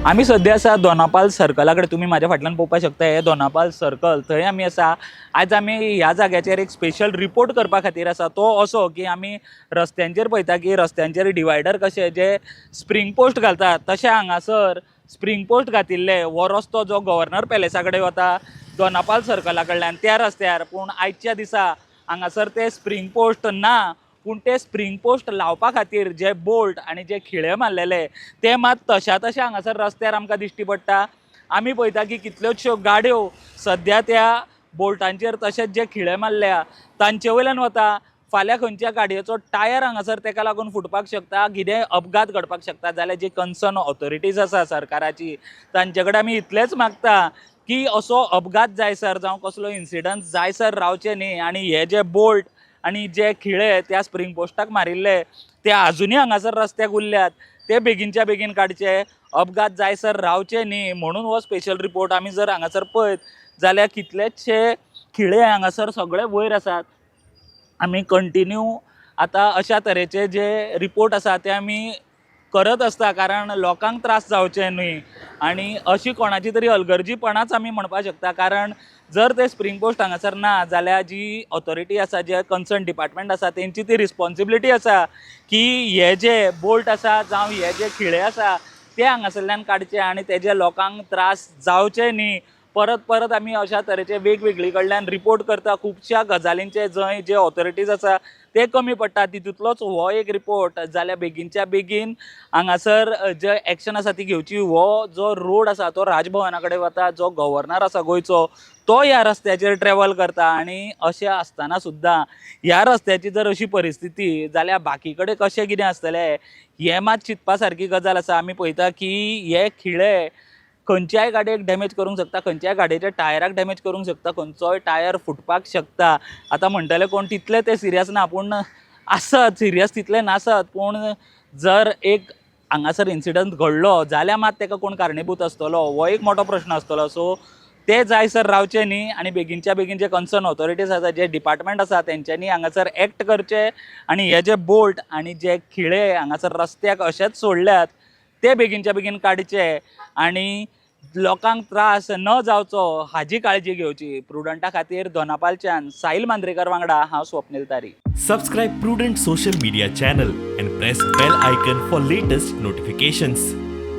आम्ही सध्या असा दोनापाल सर्कलाकडे तुम्ही माझ्या फाटल्यान पळोवपाक शकता हे दोनापाल सर्कल थंय आमी आसा। आज आमी ह्या जाग्याचेर एक स्पेशल रिपोर्ट करपा खातीर आसा तो असो की आमी रस्त्यांचेर पळयता की रस्त्यांचेर डिवायडर कशे जे स्प्रिंग पोस्ट घालतात तशे हांगासर स्प्रिंग पोस्ट घातिल्ले हो रस्तो जो गव्हर्नर पॅलेसा कडेन वता दोनापाल सर्कला कडल्यान त्या रस्त्यार पूण आयच्या दिसा हांगासर ते स्प्रिंग पोस्ट ना पूण ते स्प्रिंग पोस्ट लावपा खातीर जे बोल्ट आनी जे खिळे मारलेले ते मात तशा तशे हांगासर रस्त्यार आमकां दिश्टी पडटा। आमी पळयता की कितल्योश्यो गाडयो सद्या त्या बोल्टांचेर तशेंच जे खिळे मारल्या तांचे वयल्यान वता। फाल्यां खंयच्या गाडयेचो टायर हांगासर ताका लागून फुटपाक शकता, कितेंय अपघात घडपाक शकता जाल्यार जी कन्सर्न ऑथॉरिटीज आसा सरकाराची तांचे कडेन आमी इतलेंच मागता की असो अपघात जायसर जावं कसलो इन्सिडंट जायसर रावचे न्ही आनी हे जे बोल्ट आनी जे खिळे त्या स्प्रिंग पोस्टाक मारिल्ले ते आजुनूय हांगासर रस्त्याक उरल्यात ते बेगीनच्या बेगीन काडचे, अपघात जायसर रावचे न्ही म्हणून हो स्पेशल रिपोर्ट आमी जर हांगासर पळयत जाल्यार कितलेशे खिळे हांगासर सगळे वयर आसात। आमी कंटिन्यू आतां अशा तरेचे जे रिपोर्ट आसा ते आमी करत आसता कारण लोकांक त्रास जावचे न्ही आनी अशी कोणाची तरी हलगर्जीपणाच आमी म्हणपाक शकता कारण जर ते स्प्रिंग पोस्ट हांगासर ना जाल्यार जी ऑथॉरिटी आसा जे कन्सर्न डिपार्टमेंट आसा तेंची ती रिस्पॉन्सिबिलिटी आसा की हे जे बोल्ट आसा जावं हे जे खिळे आसा ते हांगासरल्यान काडचे आनी तेजे लोकांक त्रास जावचे न्ही। परत परत आमी अशा तरेचे वेगवेगळी कडल्यान रिपोर्ट करता खुबश्या गजालींचे जंय जे ऑथॉरिटीज आसा ते कमी पडटा तितूंतलोच हो एक रिपोर्ट जाल्यार बेगीनच्या बेगीन हांगासर जे एक्शन आसा ती घेवची। हो जो रोड आसा तो राजभवना कडेन वता, जो गव्हर्नर आसा गोंयचो तो ह्या रस्त्याचेर ट्रॅव्हल करता आनी अशें आसतना सुद्दां ह्या रस्त्याची जर अशी परिस्थिती जाल्यार बाकी कडेन कशें कितें आसतलें हें मात चिंतपा सारकी गजाल आसा। आमी पळयता की हे खिळे खंयच्याय गाडयेक डॅमेज करूंक शकता, खंयच्याय गाडयेच्या टायराक डॅमेज करूंक शकता, खंयचोय टायर फुटपाक शकता। आतां म्हणटले कोण तितले ते सिरियस ना पूण आसत सिरियस तितले नासत पूण जर एक हांगासर इन्सिडंट घडलो जाल्यार मात ताका कोण कारणीभूत आसतलो हो एक मोठो प्रश्न आसतलो। सो ते जायसर रावचे न्ही आनी बेगीनच्या बेगीन जे कन्सर्न ऑथॉरिटीज आसा जे डिपार्टमेंट आसा तेंच्यांनी हांगासर एक्ट करचे आनी हे जे बोल्ट आनी जे खिळे हांगासर रस्त्याक अशेच सोडल्यात ते बेगीनच्या बेगीन काडचे आनी लोकांक त्रास न जावचो हाजी काळजी घेवची। प्रुडंटा खातीर दोनापालच्यान साहिल मांद्रेकर वांगडा हांव स्वप्नील तारी। Subscribe Prudent social media channel and press bell icon for latest notifications.